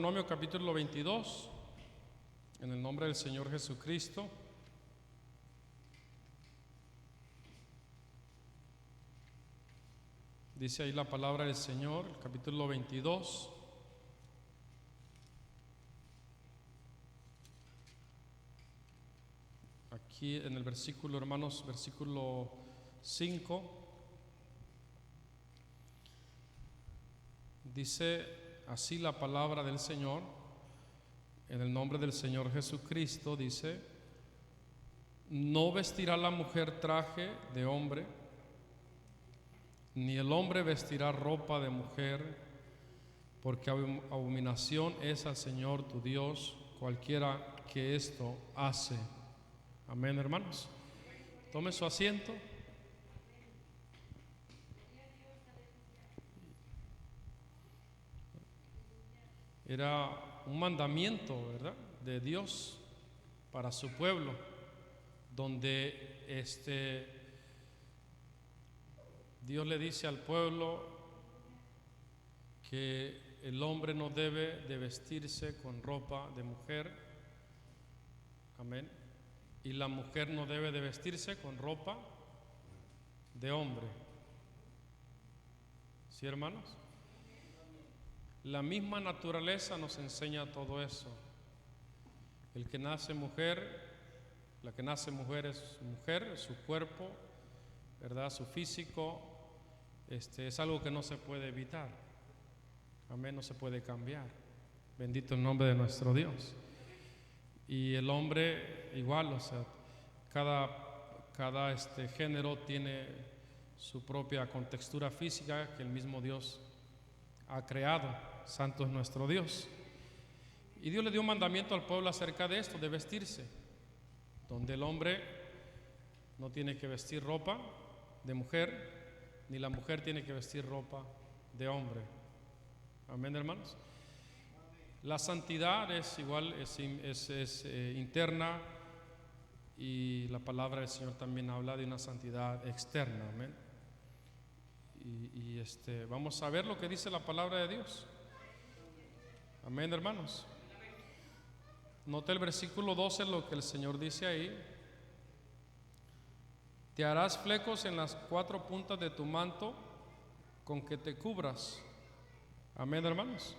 Deuteronomio capítulo 22, en el nombre del Señor Jesucristo. Dice ahí la palabra del Señor, el capítulo 22. Aquí en el versículo, hermanos, versículo 5. Dice así la palabra del Señor, en el nombre del Señor Jesucristo, dice: no vestirá la mujer traje de hombre, ni el hombre vestirá ropa de mujer, porque abominación es al Señor tu Dios cualquiera que esto hace. Amén, hermanos. Tome su asiento. Era un mandamiento, ¿verdad?, de Dios para su pueblo, donde Dios le dice al pueblo que el hombre no debe de vestirse con ropa de mujer, amén, y la mujer no debe de vestirse con ropa de hombre. ¿Sí, hermanos? La misma naturaleza nos enseña todo eso. El que nace mujer, la que nace mujer es mujer, su cuerpo, ¿verdad?, su físico, es algo que no se puede evitar. Amén, no se puede cambiar. Bendito el nombre de nuestro Dios. Y el hombre igual, o sea, cada género tiene su propia contextura física que el mismo Dios ha creado. Santo es nuestro Dios. Y Dios le dio un mandamiento al pueblo acerca de esto, de vestirse, donde el hombre no tiene que vestir ropa de mujer, ni la mujer tiene que vestir ropa de hombre. Amén, hermanos. La santidad es igual, es interna, y la palabra del Señor también habla de una santidad externa. Amén. Y vamos a ver lo que dice la palabra de Dios. Amén, hermanos. Note el versículo 12, lo que el Señor dice ahí: te harás flecos en las 4 puntas de tu manto con que te cubras. Amén, hermanos.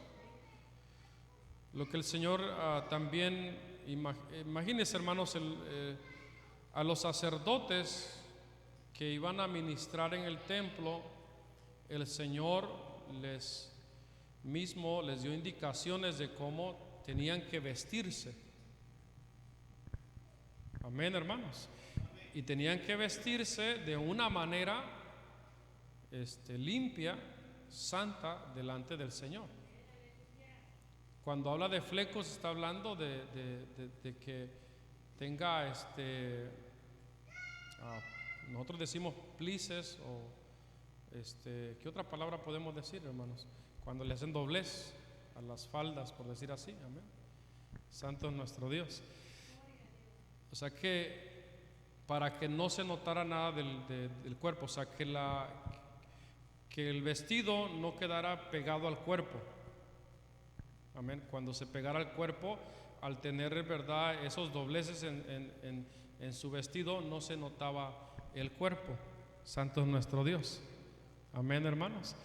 Lo que el Señor también, imagínense, hermanos, a los sacerdotes que iban a ministrar en el templo, el Señor les dio indicaciones de cómo tenían que vestirse. Amén, hermanos. Y tenían que vestirse de una manera limpia, santa, delante del Señor. Cuando habla de flecos, está hablando de que tenga nosotros decimos plices, o ¿qué otra palabra podemos decir, hermanos? Cuando le hacen doblez a las faldas, por decir así. Amén. Santo es nuestro Dios. O sea que para que no se notara nada del cuerpo, o sea que el vestido no quedara pegado al cuerpo. Amén. Cuando se pegara al cuerpo, al tener, verdad, esos dobleces en su vestido, no se notaba el cuerpo. Santo es nuestro Dios. Amén, hermanos.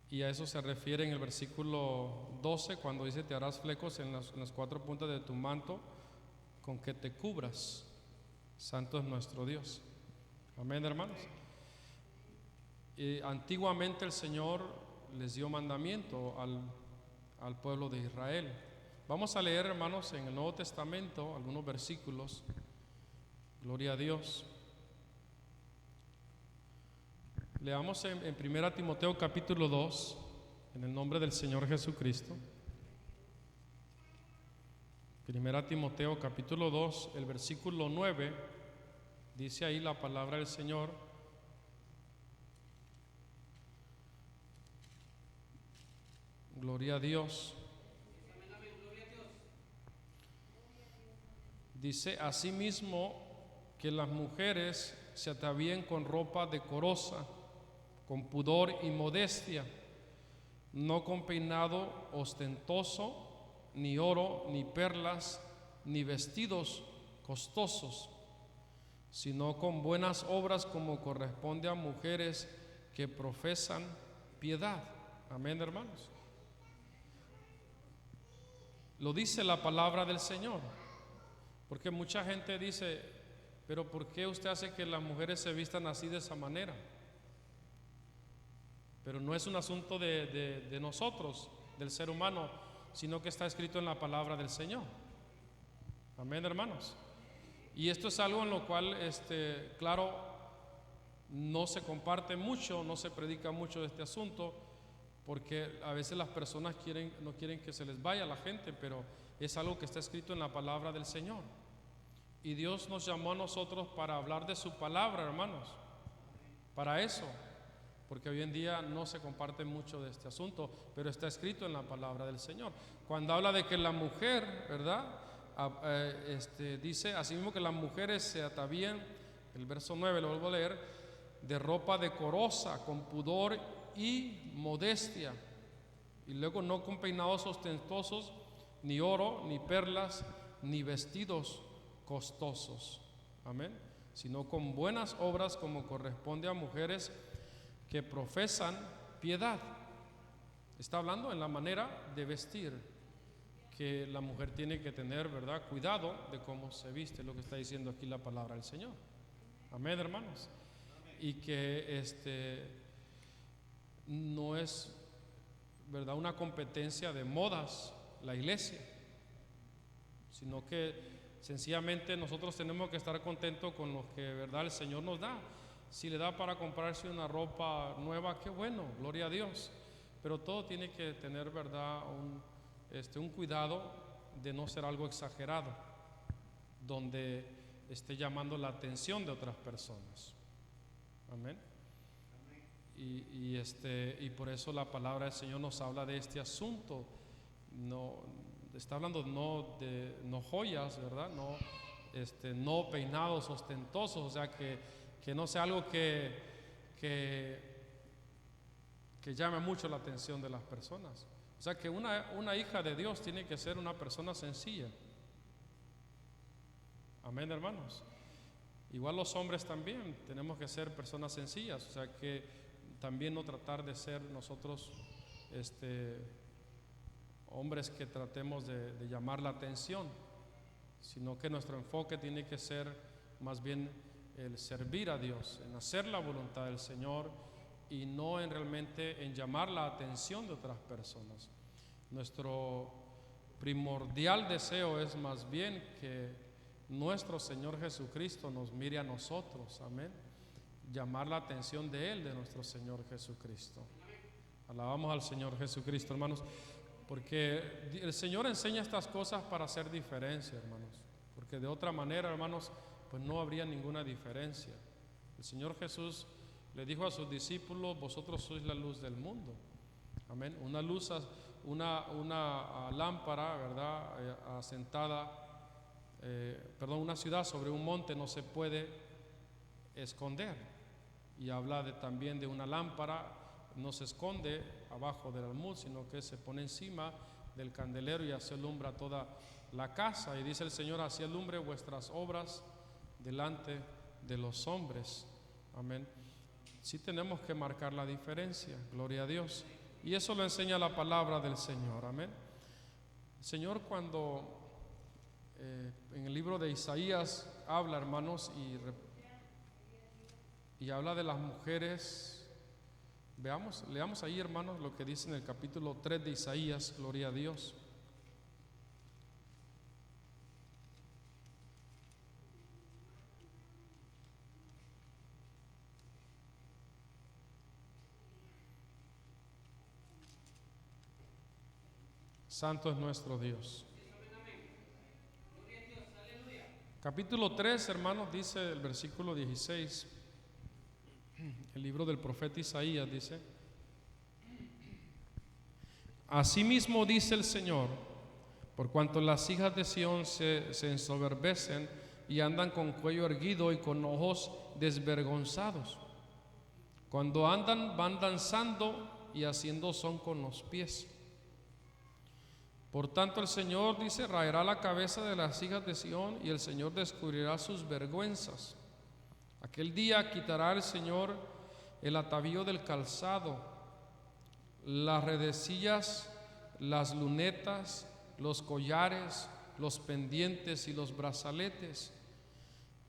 Y a eso se refiere en el versículo 12, cuando dice: te harás flecos en las 4 puntas de tu manto con que te cubras. Santo es nuestro Dios. Amén, hermanos. Y antiguamente el Señor les dio mandamiento al pueblo de Israel. Vamos a leer, hermanos, en el Nuevo Testamento algunos versículos. Gloria a Dios. Leamos en 1 Timoteo capítulo 2, en el nombre del Señor Jesucristo. 1 Timoteo capítulo 2, el versículo 9, dice ahí la palabra del Señor: gloria a Dios. Dice: asimismo, que las mujeres se atavíen con ropa decorosa, con pudor y modestia, no con peinado ostentoso, ni oro, ni perlas, ni vestidos costosos, sino con buenas obras como corresponde a mujeres que profesan piedad. Amén, hermanos. Lo dice la palabra del Señor, porque mucha gente dice, pero ¿por qué usted hace que las mujeres se vistan así, de esa manera? Pero no es un asunto de nosotros, del ser humano, sino que está escrito en la palabra del Señor. Amén, hermanos. Y esto es algo en lo cual, claro, no se comparte mucho, no se predica mucho de este asunto, porque a veces las personas no quieren que se les vaya la gente, pero es algo que está escrito en la palabra del Señor. Y Dios nos llamó a nosotros para hablar de su palabra, hermanos, para eso, porque hoy en día no se comparte mucho de este asunto, pero está escrito en la palabra del Señor. Cuando habla de que la mujer, ¿verdad? Dice asimismo que las mujeres se atavían, el verso 9 lo vuelvo a leer, de ropa decorosa, con pudor y modestia, y luego no con peinados ostentosos, ni oro, ni perlas, ni vestidos costosos, amén, sino con buenas obras como corresponde a mujeres que profesan piedad. Está hablando en la manera de vestir, que la mujer tiene que tener, ¿verdad?, cuidado de cómo se viste, lo que está diciendo aquí la palabra del Señor. Amén, hermanos. Y que no es, ¿verdad?, una competencia de modas la iglesia, sino que sencillamente nosotros tenemos que estar contentos con lo que, ¿verdad?, el Señor nos da. Si le da para comprarse una ropa nueva, qué bueno, gloria a Dios. Pero todo tiene que tener, ¿verdad?, un cuidado de no ser algo exagerado, donde esté llamando la atención de otras personas. Amén. Y por eso la palabra del Señor nos habla de este asunto. No está hablando no joyas, ¿verdad? No peinados ostentosos, o sea, que no sea algo que llame mucho la atención de las personas. O sea, que una hija de Dios tiene que ser una persona sencilla. Amén, hermanos. Igual los hombres también tenemos que ser personas sencillas, o sea, que también no tratar de ser nosotros hombres que tratemos de llamar la atención, sino que nuestro enfoque tiene que ser más bien el servir a Dios, en hacer la voluntad del Señor y no realmente en llamar la atención de otras personas. Nuestro primordial deseo es más bien que nuestro Señor Jesucristo nos mire a nosotros, amén, llamar la atención de Él, de nuestro Señor Jesucristo. Alabamos al Señor Jesucristo, hermanos, porque el Señor enseña estas cosas para hacer diferencia, hermanos, porque de otra manera, hermanos, pues no habría ninguna diferencia. El Señor Jesús le dijo a sus discípulos: vosotros sois la luz del mundo, amén. Una luz, una lámpara, ¿verdad?, una ciudad sobre un monte no se puede esconder. Y habla también de una lámpara, no se esconde abajo del almud, sino que se pone encima del candelero y así alumbra toda la casa. Y dice el Señor: así alumbre vuestras obras delante de los hombres. Amén. Sí tenemos que marcar la diferencia, gloria a Dios. Y eso lo enseña la palabra del Señor. Amén. El Señor, cuando en el libro de Isaías habla, hermanos, y habla de las mujeres, leamos ahí, hermanos, lo que dice en el capítulo 3 de Isaías, gloria a Dios. Santo es nuestro Dios. Capítulo 3, hermanos, dice el versículo 16, el libro del profeta Isaías dice: asimismo dice el Señor, por cuanto las hijas de Sión se ensoberbecen y andan con cuello erguido y con ojos desvergonzados, cuando andan van danzando y haciendo son con los pies. Por tanto el Señor, dice, raerá la cabeza de las hijas de Sión, y el Señor descubrirá sus vergüenzas. Aquel día quitará el Señor el atavío del calzado, las redecillas, las lunetas, los collares, los pendientes y los brazaletes,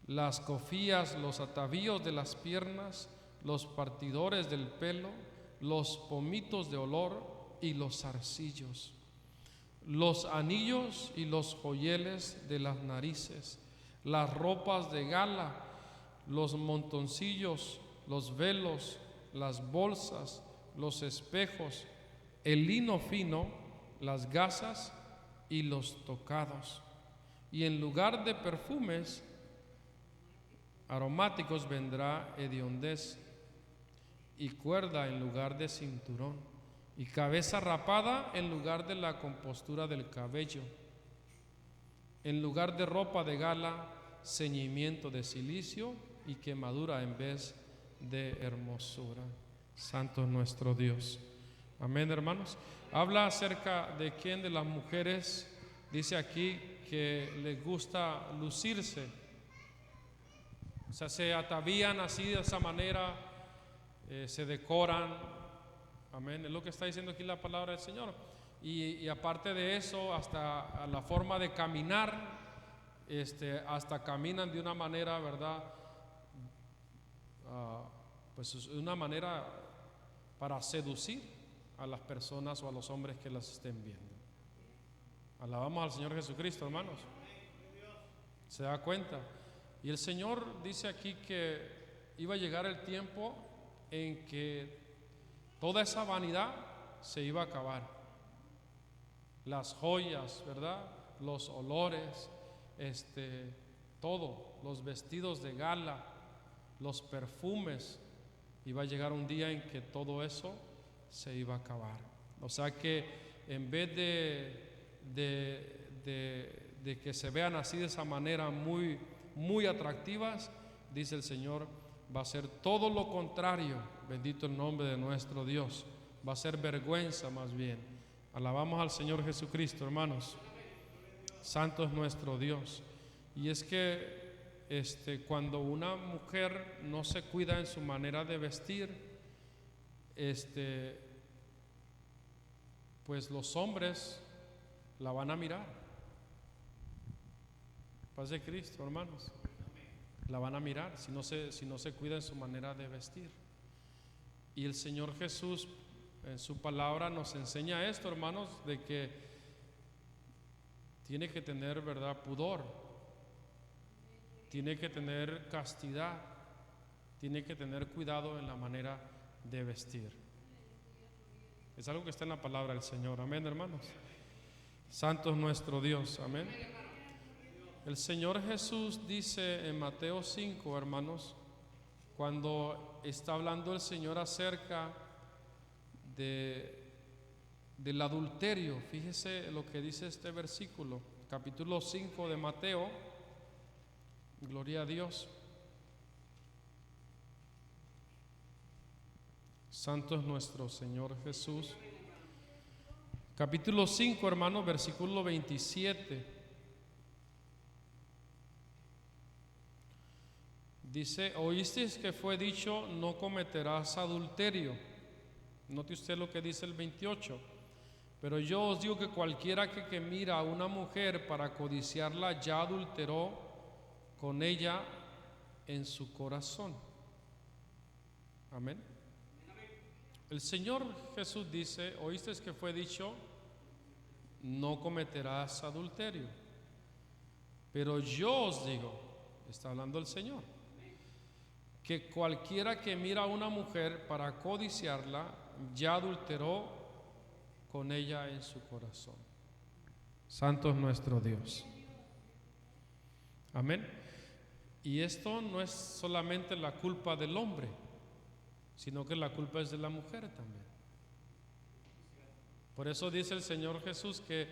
las cofías, los atavíos de las piernas, los partidores del pelo, los pomitos de olor y los zarcillos, los anillos y los joyeles de las narices, las ropas de gala, los montoncillos, los velos, las bolsas, los espejos, el lino fino, las gasas y los tocados. Y en lugar de perfumes aromáticos vendrá hediondez, y cuerda en lugar de cinturón, y cabeza rapada en lugar de la compostura del cabello, en lugar de ropa de gala, ceñimiento de cilicio, y quemadura en vez de hermosura. Santo es nuestro Dios. Amén, hermanos. Habla acerca de quién, de las mujeres, dice aquí que les gusta lucirse, o sea, se atavían así de esa manera, se decoran. Amén, es lo que está diciendo aquí la palabra del Señor. Y aparte de eso, hasta la forma de caminar, hasta caminan de una manera, ¿verdad? Pues es una manera para seducir a las personas o a los hombres que las estén viendo. Alabamos al Señor Jesucristo, hermanos. ¿Se da cuenta? Y el Señor dice aquí que iba a llegar el tiempo en que toda esa vanidad se iba a acabar. Las joyas, ¿verdad? Los olores, todo, los vestidos de gala, los perfumes. Iba a llegar un día en que todo eso se iba a acabar. O sea que en vez de que se vean así de esa manera muy atractivas, dice el Señor, va a ser todo lo contrario. Bendito el nombre de nuestro Dios. Va a ser vergüenza más bien. Alabamos al Señor Jesucristo, hermanos. Santo es nuestro Dios. Y es que cuando una mujer no se cuida en su manera de vestir, pues los hombres la van a mirar. Paz de Cristo, hermanos. La van a mirar si no se cuida en su manera de vestir. Y el Señor Jesús en su palabra nos enseña esto, hermanos, de que tiene que tener, ¿verdad?, pudor, tiene que tener castidad, tiene que tener cuidado en la manera de vestir. Es algo que está en la palabra del Señor. Amén, hermanos. Santo es nuestro Dios. Amén. El Señor Jesús dice en Mateo 5, hermanos, cuando está hablando el Señor acerca del adulterio. Fíjese lo que dice este versículo, capítulo 5 de Mateo. Gloria a Dios. Santo es nuestro Señor Jesús. Capítulo 5, hermanos, versículo 27. Dice: oísteis que fue dicho, no cometerás adulterio. Note usted lo que dice el 28. Pero yo os digo que cualquiera que mira a una mujer para codiciarla ya adulteró con ella en su corazón. Amén. El Señor Jesús dice: oísteis que fue dicho, no cometerás adulterio. Pero yo os digo, está hablando el Señor, que cualquiera que mira a una mujer para codiciarla ya adulteró con ella en su corazón. Santo es nuestro Dios. Amén. Y esto no es solamente la culpa del hombre, sino que la culpa es de la mujer también. Por eso dice el Señor Jesús que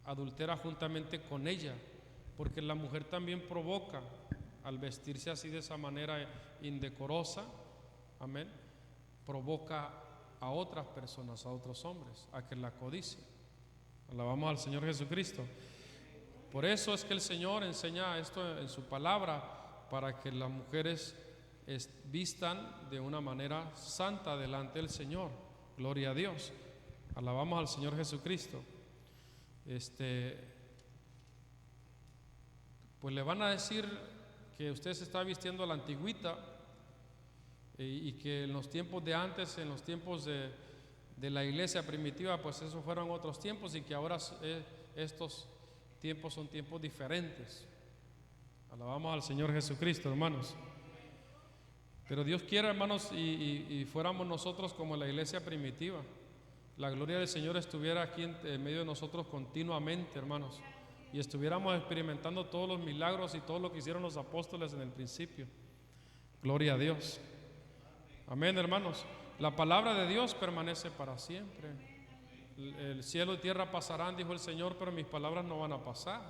adultera juntamente con ella, porque la mujer también provoca al vestirse así de esa manera indecorosa. Amén. Provoca a otras personas, a otros hombres, a que la codicien. Alabamos al Señor Jesucristo. Por eso es que el Señor enseña esto en su palabra, para que las mujeres vistan de una manera santa delante del Señor. Gloria a Dios. Alabamos al Señor Jesucristo. Pues le van a decir que usted se está vistiendo a la antigüita, y que en los tiempos de antes, en los tiempos de la iglesia primitiva, pues esos fueron otros tiempos, y que ahora estos tiempos son tiempos diferentes. Alabamos al Señor Jesucristo, hermanos. Pero Dios quiere, hermanos, y fuéramos nosotros como la iglesia primitiva. La gloria del Señor estuviera aquí en medio de nosotros continuamente, hermanos, y estuviéramos experimentando todos los milagros y todo lo que hicieron los apóstoles en el principio. Gloria a Dios. Amén, hermanos. La palabra de Dios permanece para siempre. El cielo y tierra pasarán, dijo el Señor, pero mis palabras no van a pasar.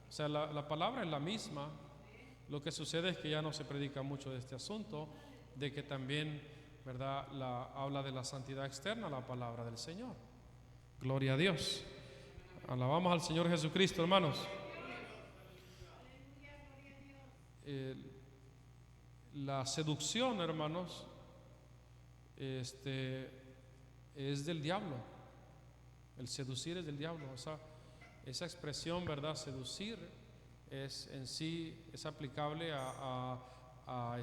O sea, la palabra es la misma. Lo que sucede es que ya no se predica mucho de este asunto, de que también, ¿verdad?, habla de la santidad externa, la palabra del Señor. Gloria a Dios. Alabamos al Señor Jesucristo, hermanos. La seducción, hermanos, es del diablo. El seducir es del diablo. Esa expresión, ¿verdad?, seducir, es aplicable a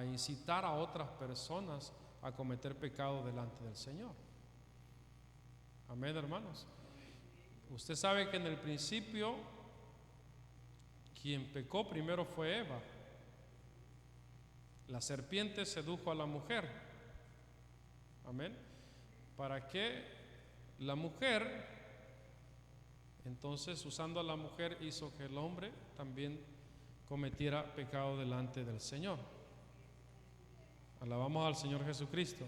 incitar a otras personas a cometer pecado delante del Señor. Amén, hermanos. Usted sabe que en el principio quien pecó primero fue Eva. La serpiente sedujo a la mujer. Amén. Para que la mujer, entonces, usando a la mujer, hizo que el hombre también cometiera pecado delante del Señor. Alabamos al Señor Jesucristo.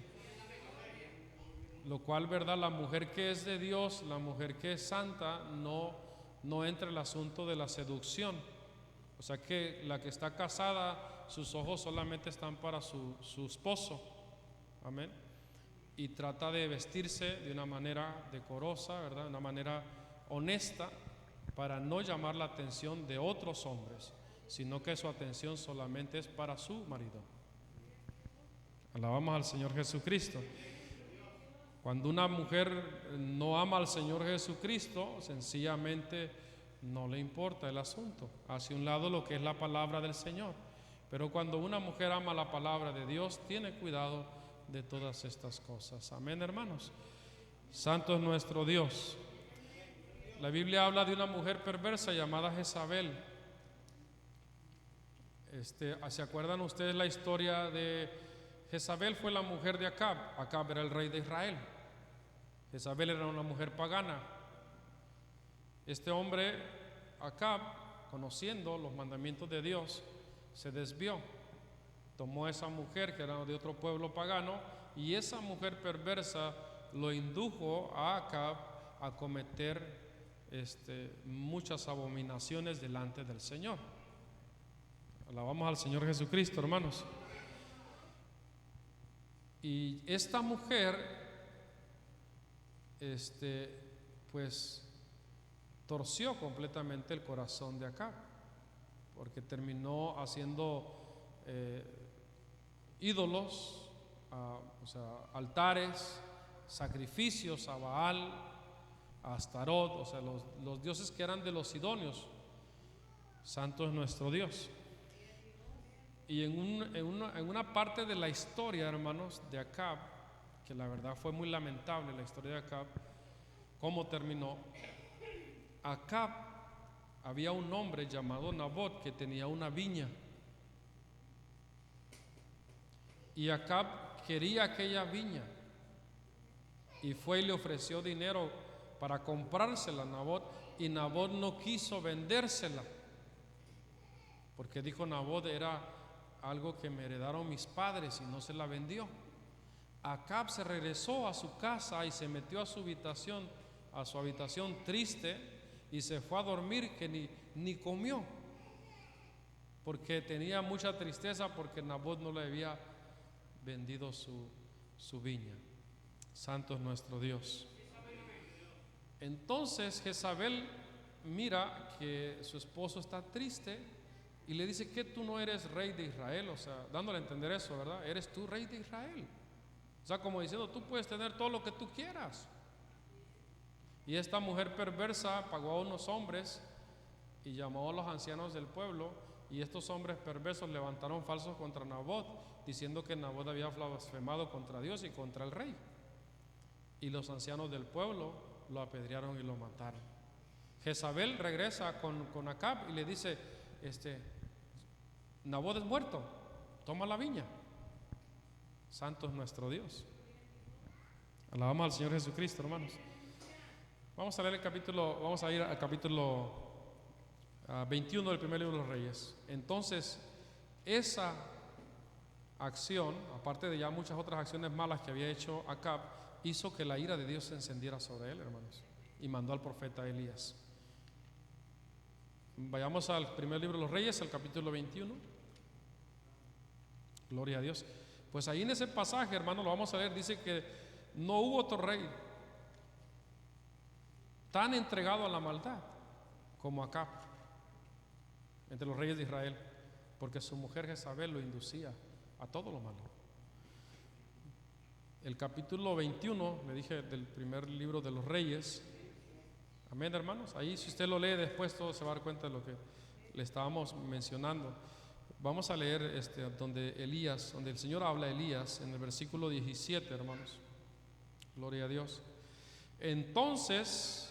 Lo cual, ¿verdad?, la mujer que es de Dios, la mujer que es santa, no entra el asunto de la seducción. O sea que la que está casada, sus ojos solamente están para su esposo. Amén. Y trata de vestirse de una manera decorosa, ¿verdad?, de una manera honesta, para no llamar la atención de otros hombres, sino que su atención solamente es para su marido. Alabamos al Señor Jesucristo. Cuando una mujer no ama al Señor Jesucristo, sencillamente no le importa el asunto, hace un lado lo que es la palabra del Señor. Pero cuando una mujer ama la palabra de Dios, tiene cuidado de todas estas cosas. Amén, hermanos. Santo es nuestro Dios. La Biblia habla de una mujer perversa llamada Jezabel. ¿Se acuerdan ustedes la historia de Jezabel? Fue la mujer de Acab. Acab era el rey de Israel. Jezabel era una mujer pagana. Este hombre, Acab, conociendo los mandamientos de Dios, se desvió. Tomó a esa mujer que era de otro pueblo pagano, y esa mujer perversa lo indujo a Acab a cometer muchas abominaciones delante del Señor. Alabamos al Señor Jesucristo, hermanos. Y esta mujer pues torció completamente el corazón de Acab, porque terminó haciendo ídolos, altares, sacrificios a Baal, a Astarot, o sea, los dioses que eran de los sidonios. Santo es nuestro Dios. Y en una parte de la historia, hermanos, de Acab, que la verdad fue muy lamentable la historia de Acab, cómo terminó. Acab, había un hombre llamado Nabot que tenía una viña, y Acab quería aquella viña, y fue y le ofreció dinero para comprársela a Nabot, y Nabot no quiso vendérsela, porque dijo Nabot, era algo que me heredaron mis padres, y no se la vendió. Acab se regresó a su casa y se metió a su habitación triste, y se fue a dormir que ni comió, porque tenía mucha tristeza porque Nabot no le había vendido su viña. Santo es nuestro Dios. Entonces Jezabel mira que su esposo está triste y le dice que tú no eres rey de Israel, o sea, dándole a entender eso, ¿verdad? Eres tú rey de Israel. O sea, como diciendo, tú puedes tener todo lo que tú quieras. Y esta mujer perversa pagó a unos hombres y llamó a los ancianos del pueblo, y estos hombres perversos levantaron falsos contra Nabot, diciendo que Nabot había blasfemado contra Dios y contra el rey. Y los ancianos del pueblo lo apedrearon y lo mataron. Jezabel regresa con Acab y le dice, Nabot es muerto, toma la viña. Santo es nuestro Dios. Alabamos al Señor Jesucristo, hermanos. Vamos a leer vamos a ir al capítulo 21 del primer libro de los Reyes. Entonces, esa acción, aparte de ya muchas otras acciones malas que había hecho Acab, hizo que la ira de Dios se encendiera sobre él, hermanos, y mandó al profeta Elías. Vayamos al primer libro de los Reyes, al capítulo 21. Gloria a Dios. Pues ahí en ese pasaje, hermano, lo vamos a leer, dice que no hubo otro rey tan entregado a la maldad como Acab entre los reyes de Israel, porque su mujer Jezabel lo inducía a todo lo malo. El capítulo 21, le dije, del primer libro de los Reyes. Amén, hermanos. Ahí, si usted lo lee después, todo se va a dar cuenta de lo que le estábamos mencionando. Vamos a leer donde el Señor habla a Elías, en el versículo 17, hermanos. Gloria a Dios. Entonces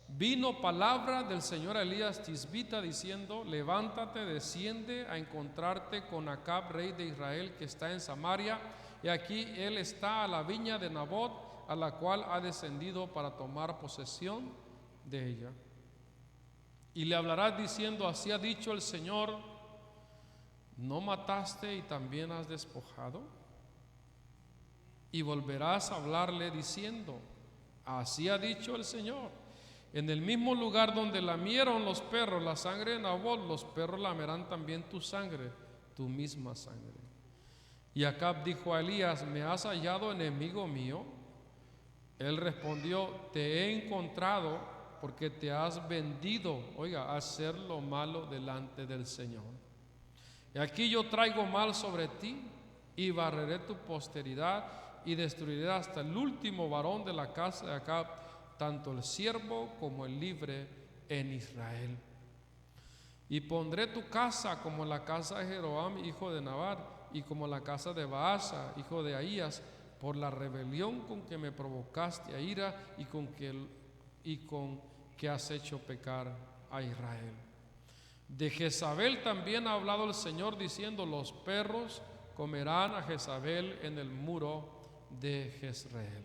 vino palabra del Señor a Elías Tisbita diciendo: levántate, desciende a encontrarte con Acab, rey de Israel, que está en Samaria, y aquí él está a la viña de Nabot, a la cual ha descendido para tomar posesión de ella. Y le hablarás diciendo: así ha dicho el Señor, ¿no mataste y también has despojado? Y volverás a hablarle diciendo: así ha dicho el Señor, en el mismo lugar donde lamieron los perros la sangre de Nabot, los perros lamerán también tu sangre, tu misma sangre. Y Acab dijo a Elías: ¿me has hallado enemigo mío? Él respondió: te he encontrado porque te has vendido, a hacer lo malo delante del Señor. Y aquí yo traigo mal sobre ti y barreré tu posteridad y destruiré hasta el último varón de la casa de Acab, tanto el siervo como el libre en Israel. Y pondré tu casa como la casa de Jeroboam, hijo de Nabat, y como la casa de Baasa, hijo de Ahías, por la rebelión con que me provocaste a ira y con que has hecho pecar a Israel. De Jezabel también ha hablado el Señor diciendo: los perros comerán a Jezabel en el muro de Jezreel.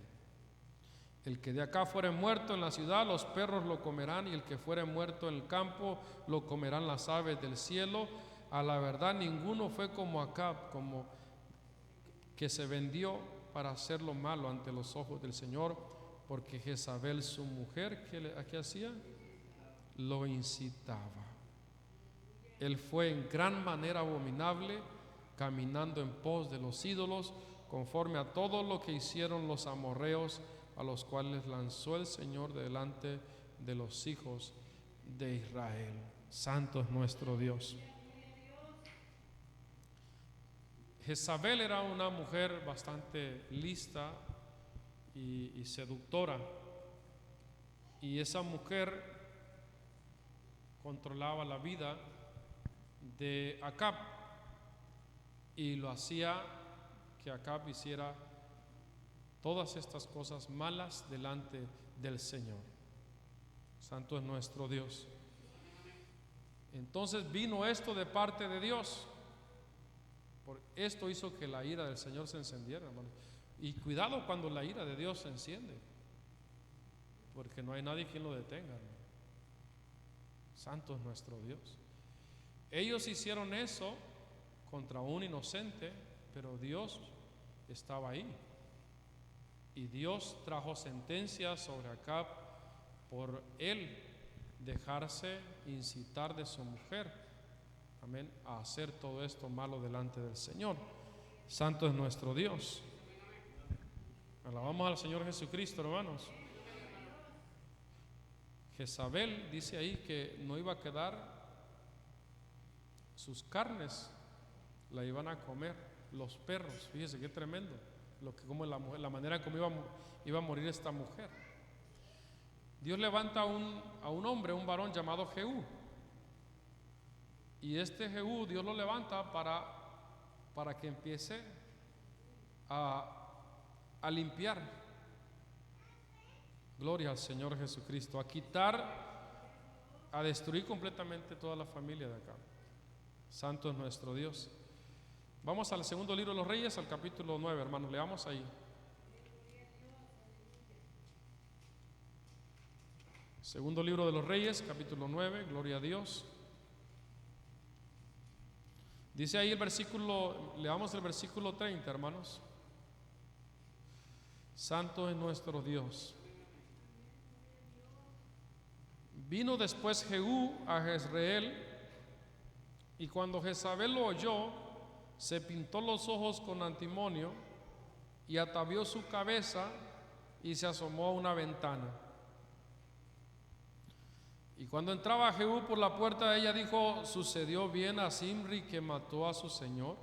El que de acá fuere muerto en la ciudad, los perros lo comerán, y el que fuere muerto en el campo, lo comerán las aves del cielo. A la verdad, ninguno fue como Acab, como que se vendió para hacer lo malo ante los ojos del Señor, porque Jezabel, su mujer, ¿qué hacía? Lo incitaba. Él fue en gran manera abominable, caminando en pos de los ídolos, conforme a todo lo que hicieron los amorreos, a los cuales lanzó el Señor delante de los hijos de Israel. Santo es nuestro Dios. Jezabel era una mujer bastante lista y seductora, y esa mujer controlaba la vida de Acab y lo hacía que Acab hiciera todas estas cosas malas delante del Señor. Santo es nuestro Dios. Entonces vino esto de parte de Dios. Esto hizo que la ira del Señor se encendiera, hermano. Y cuidado cuando la ira de Dios se enciende, porque no hay nadie quien lo detenga, hermano. Santo es nuestro Dios. Ellos hicieron eso contra un inocente, pero Dios estaba ahí. Y Dios trajo sentencia sobre Acab por él dejarse incitar de su mujer, amén, a hacer todo esto malo delante del Señor. Santo es nuestro Dios. Alabamos al Señor Jesucristo, hermanos. Jezabel dice ahí que no iba a quedar, sus carnes la iban a comer los perros. Fíjese qué tremendo como la mujer, la manera como iba a morir esta mujer. Dios levanta a un hombre, un varón llamado Jehú, y este Jehú Dios lo levanta para que empiece a limpiar, gloria al Señor Jesucristo, a quitar, a destruir completamente toda la familia de acá. Santo es nuestro Dios. Vamos al segundo libro de los Reyes, al capítulo 9, hermanos, leamos ahí. Segundo libro de los Reyes, capítulo 9, gloria a Dios. Dice ahí el versículo, leamos el versículo 30, hermanos. Santo es nuestro Dios. Vino después Jehú a Jezreel, y cuando Jezabel lo oyó, se pintó los ojos con antimonio y atavió su cabeza y se asomó a una ventana. Y cuando entraba Jehú por la puerta, ella dijo: ¿sucedió bien a Zimri que mató a su señor?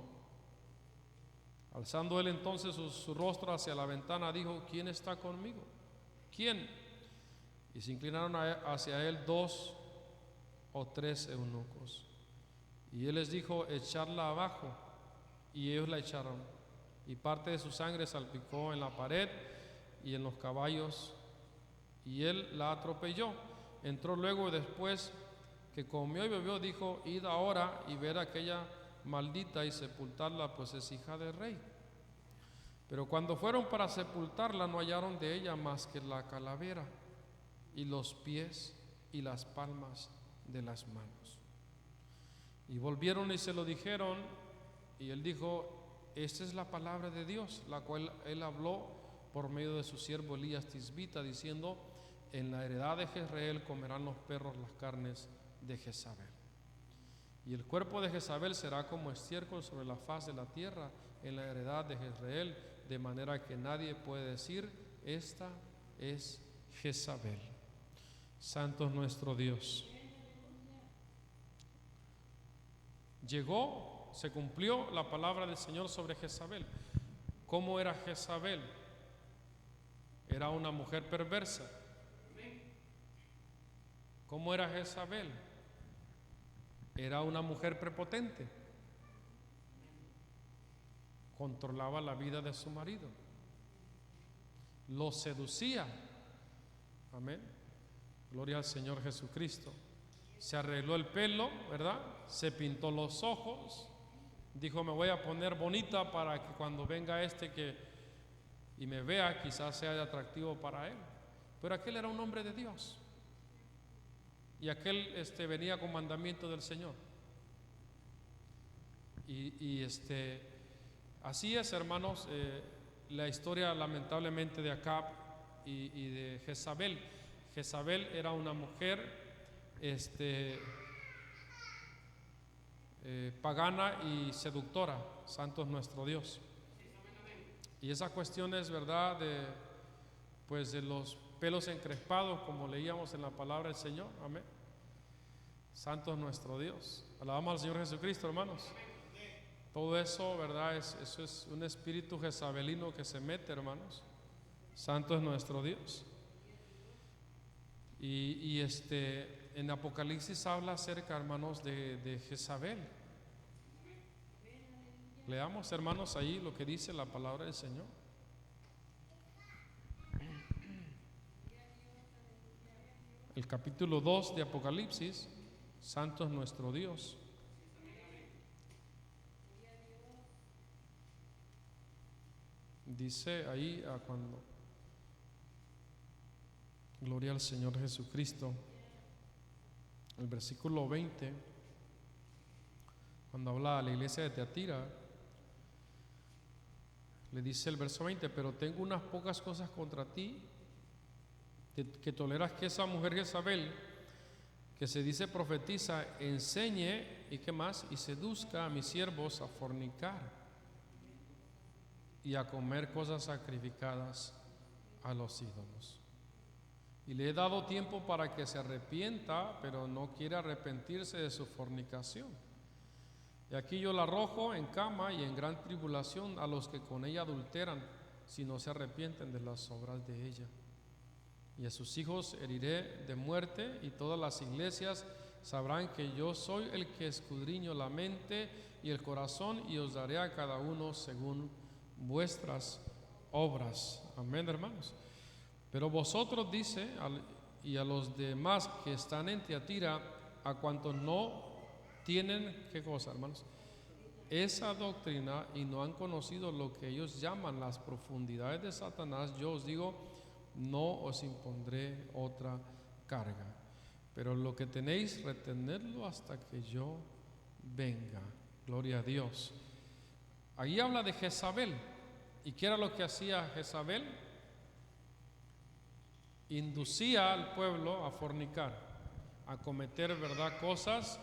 Alzando él entonces su rostro hacia la ventana, dijo: ¿quién está conmigo? ¿Quién? Y se inclinaron hacia él 2 o 3 eunucos. Y él les dijo: echarla abajo. Y ellos la echaron. Y parte de su sangre salpicó en la pared y en los caballos, y él la atropelló. Entró luego, y después que comió y bebió, dijo: id ahora y ver a aquella maldita y sepultarla, pues es hija del rey. Pero cuando fueron para sepultarla, no hallaron de ella más que la calavera y los pies y las palmas de las manos. Y volvieron y se lo dijeron, y él dijo: esta es la palabra de Dios, la cual él habló por medio de su siervo Elías Tisbita, diciendo: en la heredad de Jezreel comerán los perros las carnes de Jezabel. Y el cuerpo de Jezabel será como estiércol sobre la faz de la tierra en la heredad de Jezreel, de manera que nadie puede decir: esta es Jezabel. Santo es nuestro Dios. Llegó, se cumplió la palabra del Señor sobre Jezabel. ¿Cómo era Jezabel? Era una mujer perversa. ¿Cómo era Jezabel? Era una mujer prepotente. Controlaba la vida de su marido. Lo seducía. Amén. Gloria al Señor Jesucristo. Se arregló el pelo, ¿verdad? Se pintó los ojos. Dijo: me voy a poner bonita para que cuando venga y me vea, quizás sea de atractivo para él. Pero aquel era un hombre de Dios. Y aquel venía con mandamiento del Señor. Así es, hermanos, la historia lamentablemente de Acab y de Jezabel. Jezabel era una mujer pagana y seductora. Santo es nuestro Dios. Y esa cuestión es verdad de los pelos encrespados, como leíamos en la palabra del Señor. Amén. Santo es nuestro Dios. Alabamos al Señor Jesucristo, hermanos. Todo eso, verdad, eso es un espíritu jezabelino que se mete, hermanos. Santo es nuestro Dios. Y en Apocalipsis habla acerca, hermanos, de Jezabel. Leamos, hermanos, ahí lo que dice la palabra del Señor. El capítulo 2 de Apocalipsis. Santo es nuestro Dios. Dice ahí cuando gloria al Señor Jesucristo, el versículo 20, cuando habla a la iglesia de Teatira, le dice el verso 20: pero tengo unas pocas cosas contra ti, que toleras que esa mujer Jezabel, que se dice profetiza, enseñe y qué más, y seduzca a mis siervos a fornicar y a comer cosas sacrificadas a los ídolos. Y le he dado tiempo para que se arrepienta, pero no quiere arrepentirse de su fornicación. Y aquí yo la arrojo en cama y en gran tribulación a los que con ella adulteran, si no se arrepienten de las obras de ella. Y a sus hijos heriré de muerte, y todas las iglesias sabrán que yo soy el que escudriño la mente y el corazón, y os daré a cada uno según vuestras obras. Amén, hermanos. Pero vosotros, dice, y a los demás que están en Tiatira, a cuantos no tienen, ¿qué cosa, hermanos? Esa doctrina, y no han conocido lo que ellos llaman las profundidades de Satanás, yo os digo, no os impondré otra carga. Pero lo que tenéis, retenedlo hasta que yo venga. Gloria a Dios. Ahí habla de Jezabel. ¿Y qué era lo que hacía Jezabel? Inducía al pueblo a fornicar, a cometer, ¿verdad?, cosas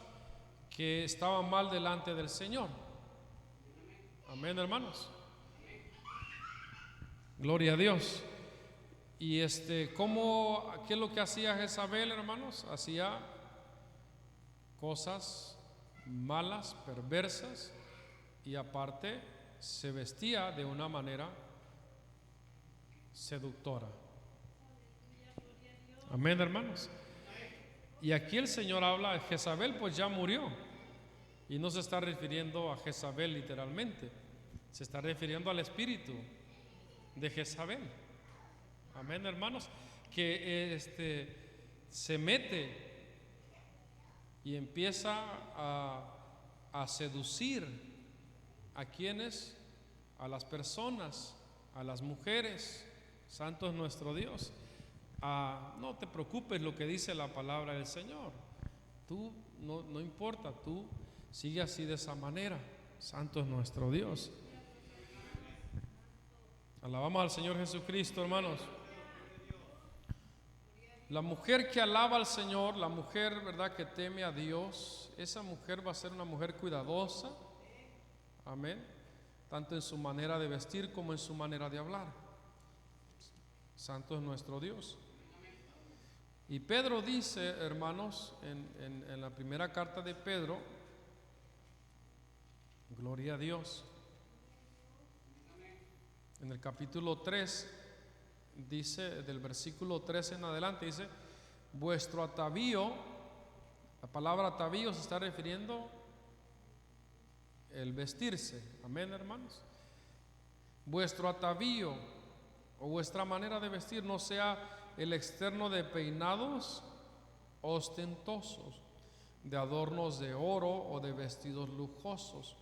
que estaban mal delante del Señor. Amén, hermanos. Gloria a Dios. Y ¿qué es lo que hacía Jezabel, hermanos? Hacía cosas malas, perversas, y aparte se vestía de una manera seductora. Amén, hermanos. Y aquí el Señor habla de Jezabel, pues ya murió. Y no se está refiriendo a Jezabel literalmente, se está refiriendo al espíritu de Jezabel. Amén, hermanos, que se mete y empieza a seducir a quienes, a las personas, a las mujeres. Santo es nuestro Dios. No te preocupes lo que dice la palabra del Señor. Tú no importa, tú sigue así de esa manera. Santo es nuestro Dios. Alabamos al Señor Jesucristo, hermanos. La mujer que alaba al Señor, la mujer, ¿verdad?, que teme a Dios, esa mujer va a ser una mujer cuidadosa. Amén. Tanto en su manera de vestir como en su manera de hablar. Santo es nuestro Dios. Y Pedro dice, hermanos, en la primera carta de Pedro, gloria a Dios, en el capítulo 3, dice, del versículo 3 en adelante, dice, vuestro atavío, la palabra atavío se está refiriendo el vestirse. Amén, hermanos. Vuestro atavío o vuestra manera de vestir no sea el externo de peinados ostentosos, de adornos de oro o de vestidos lujosos,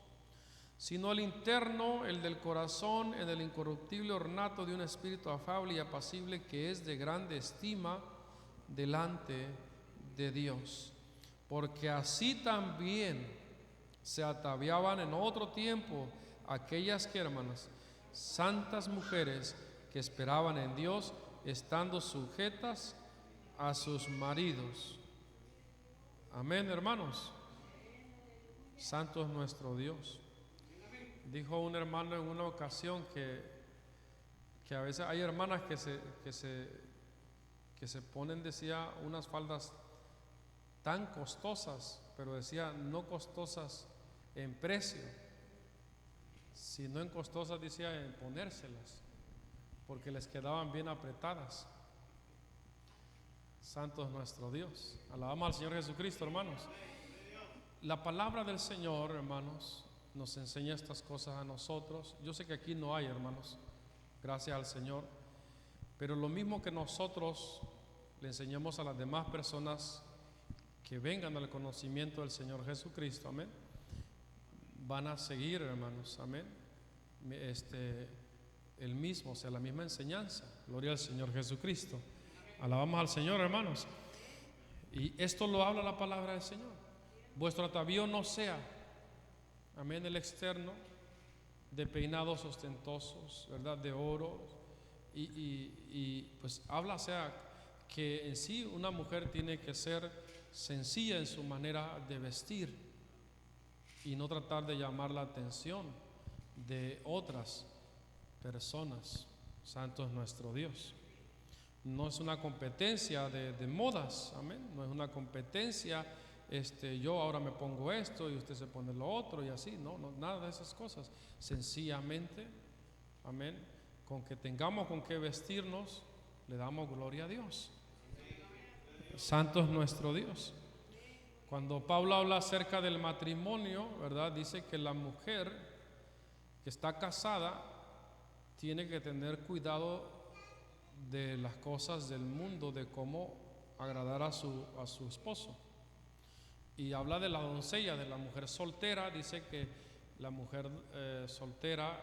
sino el interno, el del corazón, en el incorruptible ornato de un espíritu afable y apacible, que es de grande estima delante de Dios. Porque así también se ataviaban en otro tiempo aquellas que, hermanas, santas mujeres que esperaban en Dios, estando sujetas a sus maridos. Amén, hermanos. Santo es nuestro Dios. Dijo un hermano en una ocasión que a veces hay hermanas que se ponen, decía, unas faldas tan costosas, pero decía no costosas en precio, sino en costosas, decía, en ponérselas, porque les quedaban bien apretadas. Santo es nuestro Dios. Alabamos al Señor Jesucristo, hermanos. La palabra del Señor, hermanos, nos enseña estas cosas a nosotros. Yo sé que aquí no hay, hermanos, gracias al Señor, pero lo mismo que nosotros le enseñamos a las demás personas que vengan al conocimiento del Señor Jesucristo, amén, van a seguir, hermanos, amén, el mismo, o sea, la misma enseñanza. Gloria al Señor Jesucristo. Alabamos al Señor, hermanos. Y esto lo habla la palabra del Señor. Vuestro atavío no sea, amén, el externo de peinados ostentosos, ¿verdad?, de oro, y pues habla, o sea, que en sí una mujer tiene que ser sencilla en su manera de vestir y no tratar de llamar la atención de otras personas. Santo es nuestro Dios. No es una competencia de modas, amén. No es una competencia, yo ahora me pongo esto y usted se pone lo otro y así. No, nada de esas cosas. Sencillamente, amén, con que tengamos con qué vestirnos, le damos gloria a Dios. Santo es nuestro Dios. Cuando Pablo habla acerca del matrimonio, ¿verdad? Dice que la mujer que está casada tiene que tener cuidado de las cosas del mundo, de cómo agradar a su esposo. Y habla de la doncella, de la mujer soltera. Dice que la mujer soltera,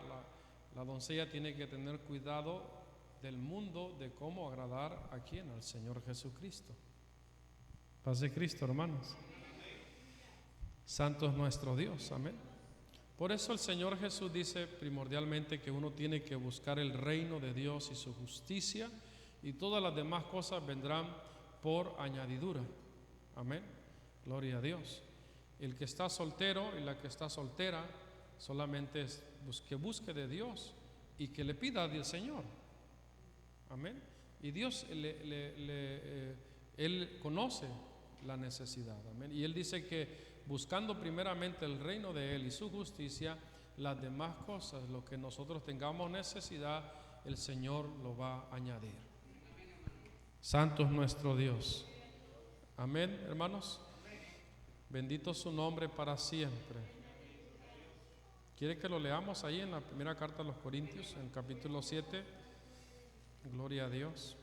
la doncella tiene que tener cuidado del mundo, de cómo agradar a quién, al Señor Jesucristo. Paz de Cristo, hermanos. Santo es nuestro Dios, amén. Por eso el Señor Jesús dice primordialmente que uno tiene que buscar el reino de Dios y su justicia, y todas las demás cosas vendrán por añadidura. Amén. Gloria a Dios. El que está soltero y la que está soltera solamente es que busque de Dios y que le pida al Señor. Amén. Y Dios Él conoce la necesidad. Amén. Y Él dice que buscando primeramente el reino de Él y su justicia, las demás cosas, lo que nosotros tengamos necesidad, el Señor lo va a añadir. Santo es nuestro Dios. Amén, hermanos. Bendito su nombre para siempre. ¿Quiere que lo leamos ahí en la primera carta a los Corintios, en el capítulo 7? Gloria a Dios.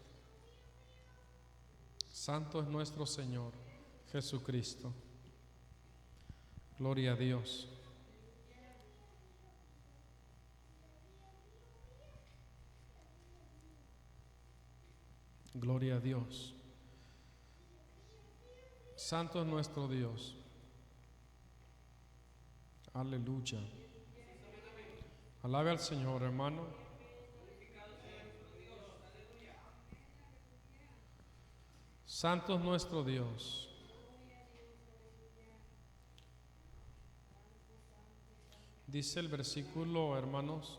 Santo es nuestro Señor Jesucristo. Gloria a Dios. Gloria a Dios. Santo es nuestro Dios. Aleluya. Alabe al Señor, hermano. Santo es nuestro Dios. Dice el versículo, hermanos,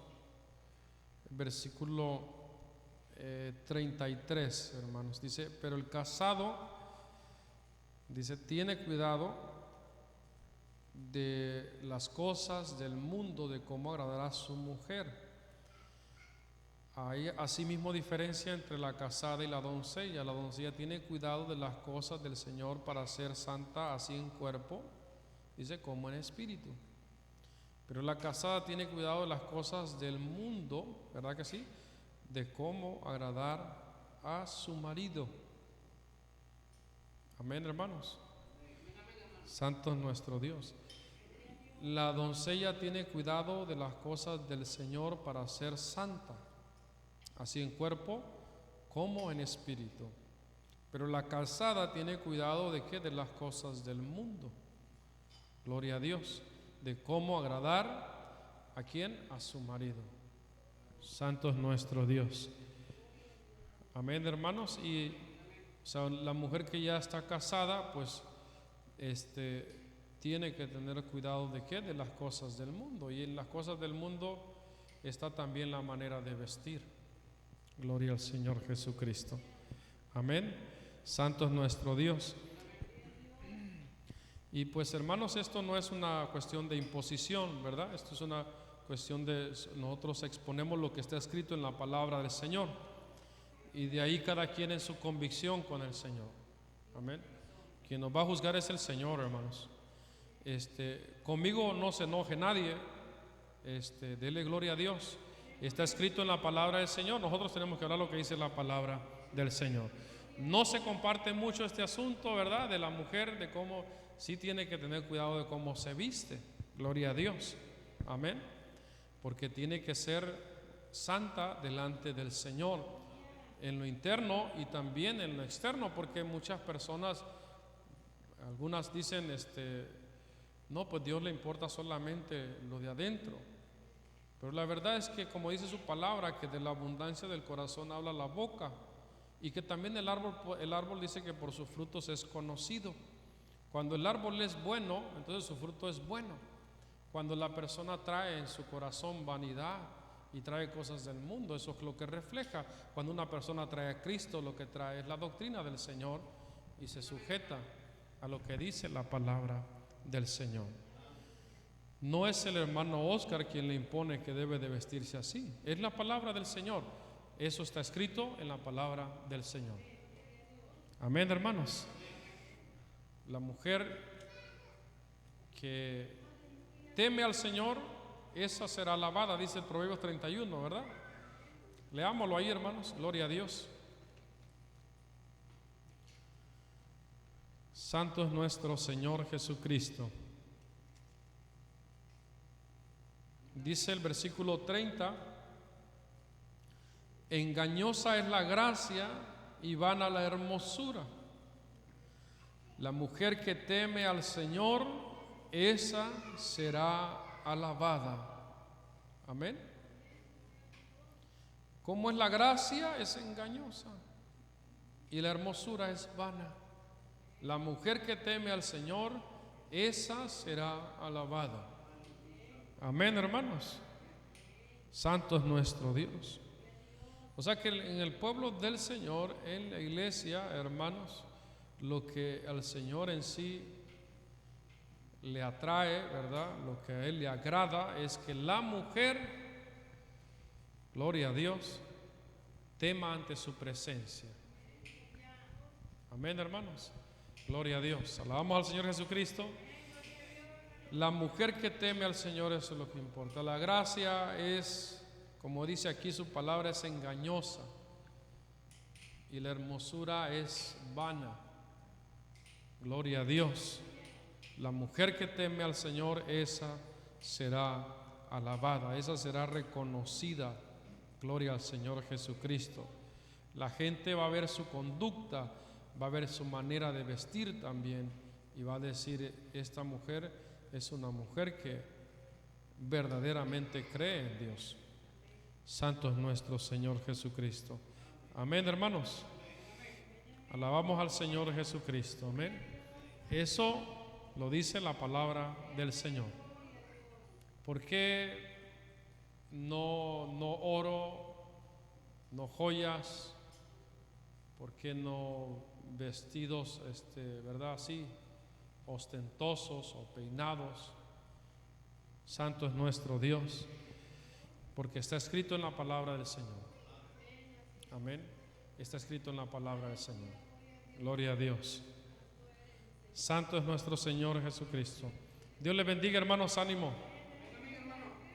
el versículo 33, hermanos, dice, pero el casado, dice, tiene cuidado de las cosas del mundo, de cómo agradar a su mujer. Hay asimismo diferencia entre la casada y la doncella. La doncella tiene cuidado de las cosas del Señor para ser santa, así en cuerpo, dice, como en espíritu. Pero la casada tiene cuidado de las cosas del mundo, ¿verdad que sí? De cómo agradar a su marido. Amén, hermanos. Santo es nuestro Dios. La doncella tiene cuidado de las cosas del Señor para ser santa, así en cuerpo como en espíritu. Pero la casada tiene cuidado de qué? De las cosas del mundo. Gloria a Dios. De cómo agradar a quién, a su marido. Santo es nuestro Dios. Amén, hermanos. Y o sea, la mujer que ya está casada, pues tiene que tener cuidado de qué, de las cosas del mundo. Y en las cosas del mundo está también la manera de vestir. Gloria al Señor Jesucristo. Amén. Santo es nuestro Dios. Y pues, hermanos, esto no es una cuestión de imposición, ¿verdad? Esto es una cuestión de nosotros exponemos lo que está escrito en la palabra del Señor, y de ahí cada quien en su convicción con el Señor. Amén. Quien nos va a juzgar es el Señor, hermanos. Conmigo no se enoje nadie. Dele gloria a Dios. Está escrito en la palabra del Señor. Nosotros tenemos que hablar lo que dice la palabra del Señor. No se comparte mucho este asunto, ¿verdad? De la mujer, de cómo sí tiene que tener cuidado de cómo se viste. Gloria a Dios. Amén. Porque tiene que ser santa delante del Señor, en lo interno y también en lo externo, porque muchas personas, algunas dicen, no, pues Dios le importa solamente lo de adentro. Pero la verdad es que, como dice su palabra, que de la abundancia del corazón habla la boca, y que también el árbol dice que por sus frutos es conocido. Cuando el árbol es bueno, entonces su fruto es bueno. Cuando la persona trae en su corazón vanidad, y trae cosas del mundo. Eso es lo que refleja cuando una persona trae a Cristo. Lo que trae es la doctrina del Señor y se sujeta a lo que dice la palabra del Señor. No es el hermano Oscar quien le impone que debe de vestirse así, es la palabra del Señor. Eso está escrito en la palabra del Señor. Amén, hermanos. La mujer que teme al Señor, esa será alabada, dice el Proverbios 31, ¿verdad? Leámoslo ahí, hermanos. Gloria a Dios. Santo es nuestro Señor Jesucristo. Dice el versículo 30: engañosa es la gracia y vana la hermosura. La mujer que teme al Señor, esa será alabada. Amén. ¿Cómo es la gracia? Es engañosa y la hermosura es vana. La mujer que teme al Señor, esa será alabada. Amén, hermanos. Santo es nuestro Dios. O sea que en el pueblo del Señor, en la iglesia, hermanos, lo que al Señor en sí le atrae, ¿verdad? Lo que a Él le agrada es que la mujer, gloria a Dios, tema ante su presencia. Amén, hermanos. Gloria a Dios. Alabamos al Señor Jesucristo. La mujer que teme al Señor, eso es lo que importa. La gracia es, como dice aquí su palabra, es engañosa y la hermosura es vana. Gloria a Dios. La mujer que teme al Señor, esa será alabada, esa será reconocida. Gloria al Señor Jesucristo. La gente va a ver su conducta, va a ver su manera de vestir también y va a decir: esta mujer es una mujer que verdaderamente cree en Dios. Santo es nuestro Señor Jesucristo. Amén, hermanos. Alabamos al Señor Jesucristo. Amén. Eso lo dice la palabra del Señor. ¿Por qué no oro, no joyas? ¿Por qué no vestidos, verdad, así, ostentosos o peinados? Santo es nuestro Dios, porque está escrito en la palabra del Señor. Amén. Está escrito en la palabra del Señor. Gloria a Dios. Santo es nuestro Señor Jesucristo. Dios les bendiga, hermanos. Ánimo.